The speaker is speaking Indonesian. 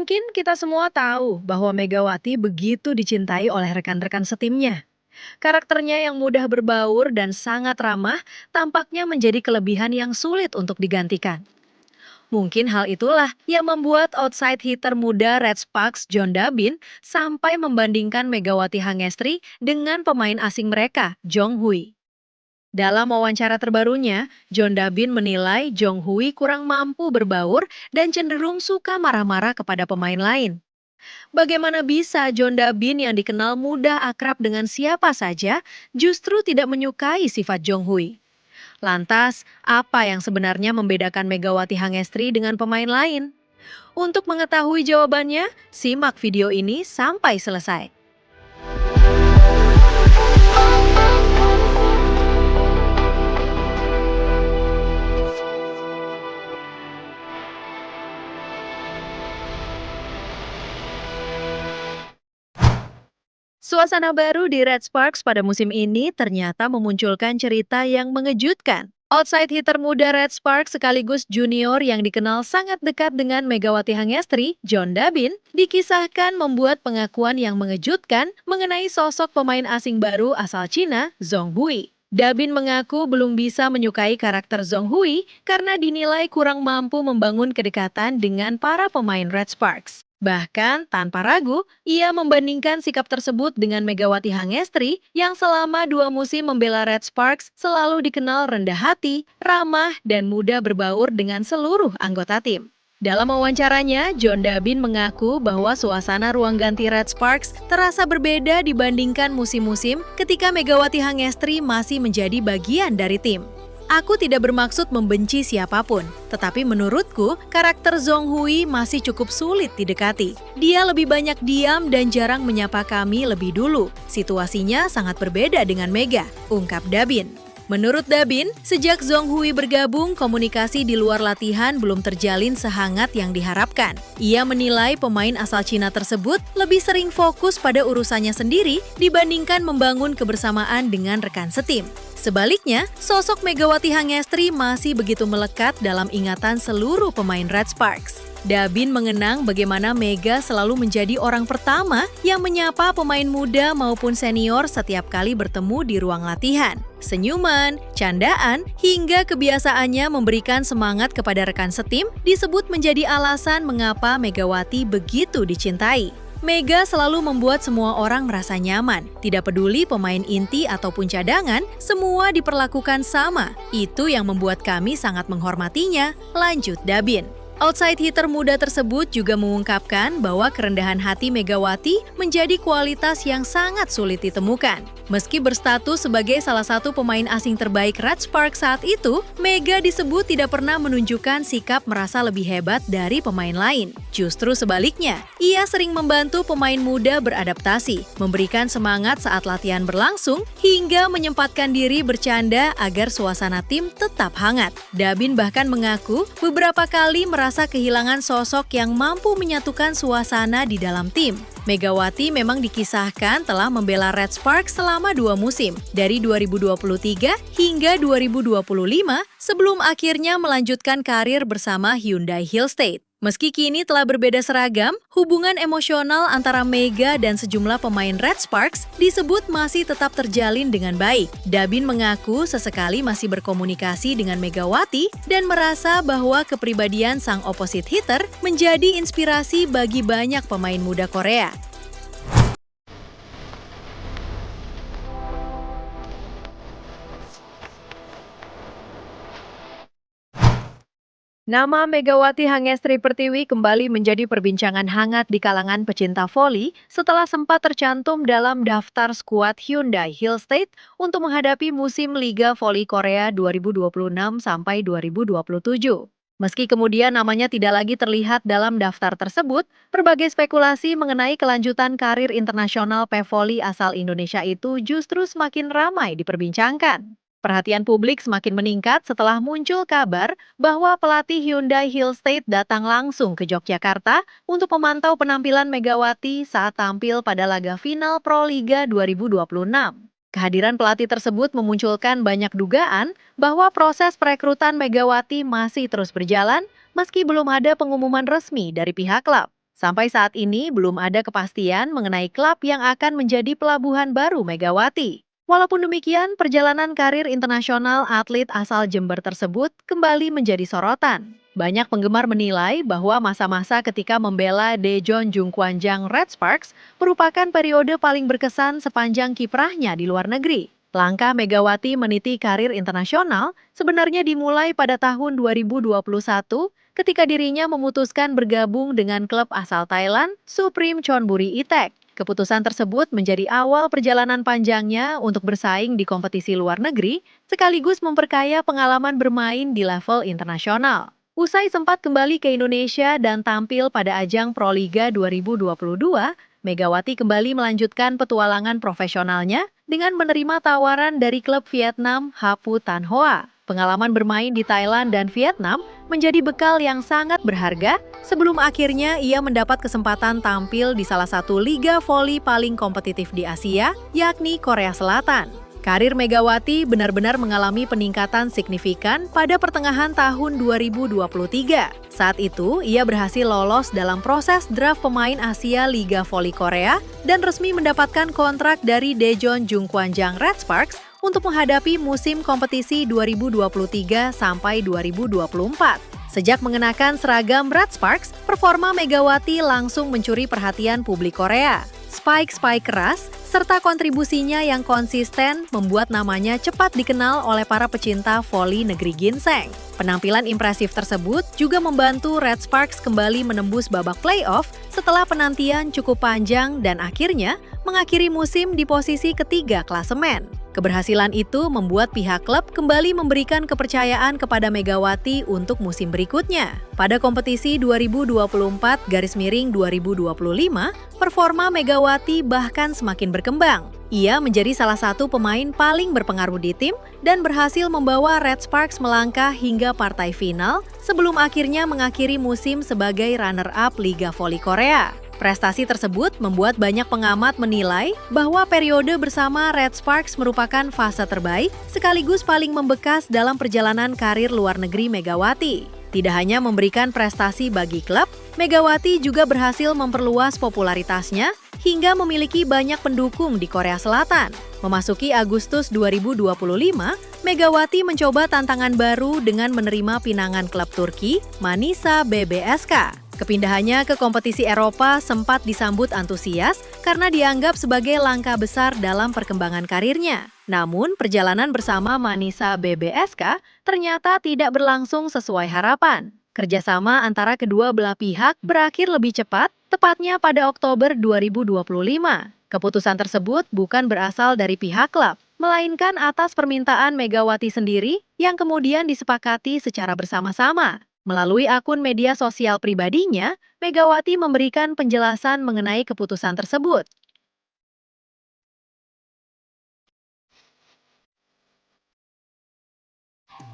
Mungkin kita semua tahu bahwa Megawati begitu dicintai oleh rekan-rekan setimnya. Karakternya yang mudah berbaur dan sangat ramah tampaknya menjadi kelebihan yang sulit untuk digantikan. Mungkin hal itulah yang membuat outside hitter muda Red Sparks John Dabin sampai membandingkan Megawati Hangestri dengan pemain asing mereka, Jong Hui. Dalam wawancara terbarunya, John Dabin menilai Jong Hui kurang mampu berbaur dan cenderung suka marah-marah kepada pemain lain. Bagaimana bisa John Dabin yang dikenal mudah akrab dengan siapa saja justru tidak menyukai sifat Jong Hui? Lantas, apa yang sebenarnya membedakan Megawati Hangestri dengan pemain lain? Untuk mengetahui jawabannya, simak video ini sampai selesai. Suasana baru di Red Sparks pada musim ini ternyata memunculkan cerita yang mengejutkan. Outside hitter muda Red Sparks sekaligus junior yang dikenal sangat dekat dengan Megawati Hangestri, John Dabin, dikisahkan membuat pengakuan yang mengejutkan mengenai sosok pemain asing baru asal Cina, Zhong Hui. Dabin mengaku belum bisa menyukai karakter Zhong Hui karena dinilai kurang mampu membangun kedekatan dengan para pemain Red Sparks. Bahkan tanpa ragu, ia membandingkan sikap tersebut dengan Megawati Hangestri yang selama 2 musim membela Red Sparks selalu dikenal rendah hati, ramah, dan mudah berbaur dengan seluruh anggota tim. Dalam wawancaranya, John Dabin mengaku bahwa suasana ruang ganti Red Sparks terasa berbeda dibandingkan musim-musim ketika Megawati Hangestri masih menjadi bagian dari tim. Aku tidak bermaksud membenci siapapun, tetapi menurutku karakter Zhong Hui masih cukup sulit didekati. Dia lebih banyak diam dan jarang menyapa kami lebih dulu. Situasinya sangat berbeda dengan Mega, ungkap Dabin. Menurut Dabin, sejak Zhong Hui bergabung, komunikasi di luar latihan belum terjalin sehangat yang diharapkan. Ia menilai pemain asal Cina tersebut lebih sering fokus pada urusannya sendiri dibandingkan membangun kebersamaan dengan rekan setim. Sebaliknya, sosok Megawati Hangestri masih begitu melekat dalam ingatan seluruh pemain Red Sparks. Dabin mengenang bagaimana Mega selalu menjadi orang pertama yang menyapa pemain muda maupun senior setiap kali bertemu di ruang latihan. Senyuman, candaan, hingga kebiasaannya memberikan semangat kepada rekan setim disebut menjadi alasan mengapa Megawati begitu dicintai. Mega selalu membuat semua orang merasa nyaman. Tidak peduli pemain inti ataupun cadangan, semua diperlakukan sama. Itu yang membuat kami sangat menghormatinya, lanjut Dabin. Outside hitter muda tersebut juga mengungkapkan bahwa kerendahan hati Megawati menjadi kualitas yang sangat sulit ditemukan. Meski berstatus sebagai salah satu pemain asing terbaik Red Sparks saat itu, Mega disebut tidak pernah menunjukkan sikap merasa lebih hebat dari pemain lain. Justru sebaliknya, ia sering membantu pemain muda beradaptasi, memberikan semangat saat latihan berlangsung, hingga menyempatkan diri bercanda agar suasana tim tetap hangat. Dabin bahkan mengaku beberapa kali merasa kehilangan sosok yang mampu menyatukan suasana di dalam tim. Megawati memang dikisahkan telah membela Red Sparks selama 2 musim, dari 2023 hingga 2025, sebelum akhirnya melanjutkan karir bersama Hyundai Hill State. Meski kini telah berbeda seragam, hubungan emosional antara Mega dan sejumlah pemain Red Sparks disebut masih tetap terjalin dengan baik. Dabin mengaku sesekali masih berkomunikasi dengan Megawati dan merasa bahwa kepribadian sang opposite hitter menjadi inspirasi bagi banyak pemain muda Korea. Nama Megawati Hangestri Pertiwi kembali menjadi perbincangan hangat di kalangan pecinta voli setelah sempat tercantum dalam daftar skuad Hyundai Hill State untuk menghadapi musim Liga Voli Korea 2026 sampai 2027. Meski kemudian namanya tidak lagi terlihat dalam daftar tersebut, berbagai spekulasi mengenai kelanjutan karir internasional pevoli asal Indonesia itu justru semakin ramai diperbincangkan. Perhatian publik semakin meningkat setelah muncul kabar bahwa pelatih Hyundai Hill State datang langsung ke Yogyakarta untuk memantau penampilan Megawati saat tampil pada laga final Pro Liga 2026. Kehadiran pelatih tersebut memunculkan banyak dugaan bahwa proses perekrutan Megawati masih terus berjalan meski belum ada pengumuman resmi dari pihak klub. Sampai saat ini belum ada kepastian mengenai klub yang akan menjadi pelabuhan baru Megawati. Walaupun demikian, perjalanan karir internasional atlet asal Jember tersebut kembali menjadi sorotan. Banyak penggemar menilai bahwa masa-masa ketika membela Daejeon Jungkwanjang Red Sparks merupakan periode paling berkesan sepanjang kiprahnya di luar negeri. Langkah Megawati meniti karir internasional sebenarnya dimulai pada tahun 2021 ketika dirinya memutuskan bergabung dengan klub asal Thailand, Supreme Chonburi Itek. Keputusan tersebut menjadi awal perjalanan panjangnya untuk bersaing di kompetisi luar negeri, sekaligus memperkaya pengalaman bermain di level internasional. Usai sempat kembali ke Indonesia dan tampil pada ajang Proliga 2022, Megawati kembali melanjutkan petualangan profesionalnya dengan menerima tawaran dari klub Vietnam Hapu Tan Hoa. Pengalaman bermain di Thailand dan Vietnam menjadi bekal yang sangat berharga sebelum akhirnya ia mendapat kesempatan tampil di salah satu liga voli paling kompetitif di Asia, yakni Korea Selatan. Karir Megawati benar-benar mengalami peningkatan signifikan pada pertengahan tahun 2023. Saat itu, ia berhasil lolos dalam proses draft pemain Asia Liga Voli Korea dan resmi mendapatkan kontrak dari Daejeon Jungkwanjang Red Sparks untuk menghadapi musim kompetisi 2023 sampai 2024. Sejak mengenakan seragam Red Sparks, performa Megawati langsung mencuri perhatian publik Korea. Spike-spike keras, serta kontribusinya yang konsisten membuat namanya cepat dikenal oleh para pecinta voli negeri ginseng. Penampilan impresif tersebut juga membantu Red Sparks kembali menembus babak playoff setelah penantian cukup panjang dan akhirnya mengakhiri musim di posisi ketiga klasemen. Keberhasilan itu membuat pihak klub kembali memberikan kepercayaan kepada Megawati untuk musim berikutnya. Pada kompetisi 2024-2025, performa Megawati bahkan semakin berkembang. Ia menjadi salah satu pemain paling berpengaruh di tim dan berhasil membawa Red Sparks melangkah hingga partai final sebelum akhirnya mengakhiri musim sebagai runner-up Liga Voli Korea. Prestasi tersebut membuat banyak pengamat menilai bahwa periode bersama Red Sparks merupakan fase terbaik sekaligus paling membekas dalam perjalanan karir luar negeri Megawati. Tidak hanya memberikan prestasi bagi klub, Megawati juga berhasil memperluas popularitasnya hingga memiliki banyak pendukung di Korea Selatan. Memasuki Agustus 2025, Megawati mencoba tantangan baru dengan menerima pinangan klub Turki, Manisa BBSK. Kepindahannya ke kompetisi Eropa sempat disambut antusias karena dianggap sebagai langkah besar dalam perkembangan karirnya. Namun, perjalanan bersama Manisa BBSK ternyata tidak berlangsung sesuai harapan. Kerjasama antara kedua belah pihak berakhir lebih cepat, tepatnya pada Oktober 2025. Keputusan tersebut bukan berasal dari pihak klub, melainkan atas permintaan Megawati sendiri yang kemudian disepakati secara bersama-sama. Melalui akun media sosial pribadinya, Megawati memberikan penjelasan mengenai keputusan tersebut.